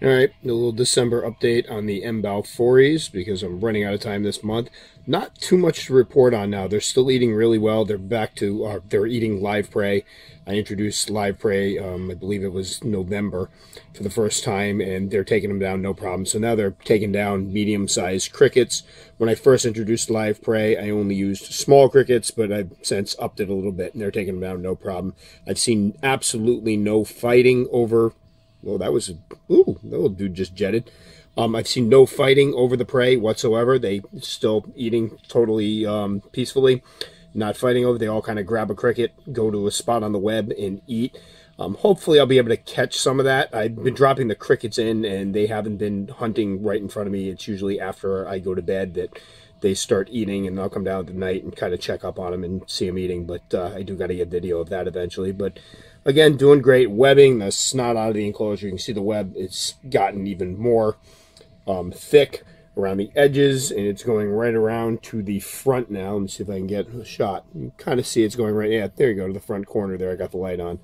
All right, a little December update on the balfouris because I'm running out of time this month. Not too much to report on now. They're still eating really well. They're back to they're eating live prey. I introduced live prey. I believe it was November for the first time, and they're taking them down no problem. So now they're taking down medium-sized crickets. When I first introduced live prey, I only used small crickets, but I've since upped it a little bit, and they're taking them down no problem. I've seen absolutely no fighting over. Well, that was, ooh, that little dude just jetted. I've seen no fighting over the prey whatsoever. They still eating totally peacefully, not fighting over. They all kind of grab a cricket, go to a spot on the web, and eat. Hopefully, I'll be able to catch some of that. I've been dropping the crickets in, and they haven't been hunting right in front of me. It's usually after I go to bed that they start eating, and I'll come down at the night and kind of check up on them and see them eating. But I do got to get video of that eventually. But again, doing great. Webbing the snot out of the enclosure. You can see the web. It's gotten even more thick around the edges, and it's going right around to the front now. Let me see if I can get a shot. You kind of see it's going right. Yeah, there you go, to the front corner there. I got the light on.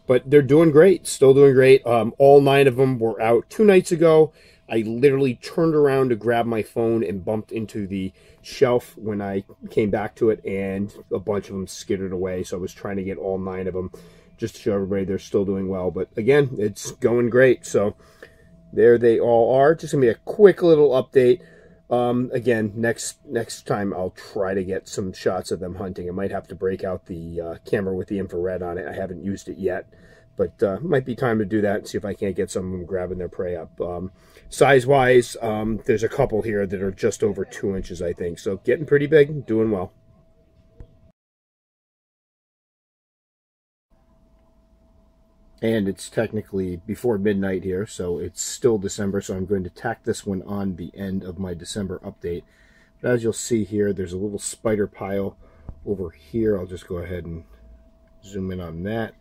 But they're doing great. Still doing great. All 9 of them were out 2 nights ago. I literally turned around to grab my phone and bumped into the shelf when I came back to it, and a bunch of them skittered away. So I was trying to get all 9 of them just to show everybody they're still doing well. But again, it's going great. So there they all are. Just gonna be a quick little update. Again, next time I'll try to get some shots of them hunting. I might have to break out the camera with the infrared on it. I haven't used it yet, but might be time to do that and see if I can't get some of them grabbing their prey up. Size-wise, there's a couple here that are just over 2 inches, I think. So getting pretty big, doing well. And it's technically before midnight here, so it's still December, so I'm going to tack this one on the end of my December update. But as you'll see here, there's a little spider pile over here. I'll just go ahead and zoom in on that.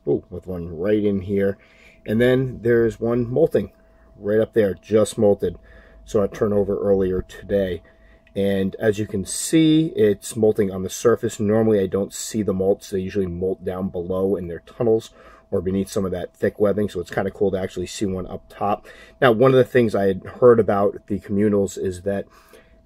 Oh, with one right in here. And then there's one molting right up there, just molted. So I turned over earlier today. And as you can see, it's molting on the surface. Normally I don't see the molts. They usually molt down below in their tunnels or beneath some of that thick webbing, so it's kind of cool to actually see one up top. Now, one of the things I had heard about the communals is that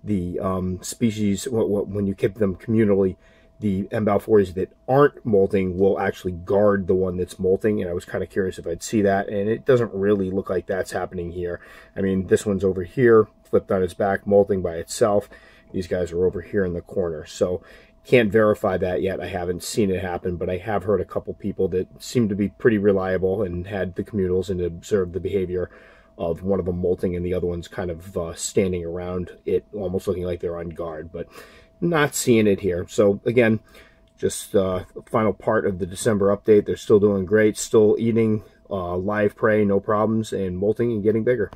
the species, when you keep them communally, the balfouris that aren't molting will actually guard the one that's molting, and I was kind of curious if I'd see that, and it doesn't really look like that's happening here. I mean, this one's over here, flipped on its back, molting by itself. These guys are over here in the corner, so can't verify that yet. I haven't seen it happen, but I have heard a couple people that seem to be pretty reliable and had the communals and observed the behavior of one of them molting and the other one's kind of standing around it, almost looking like they're on guard, but not seeing it here. So again, just final part of the December update. They're still doing great, still eating live prey, no problems, and molting and getting bigger.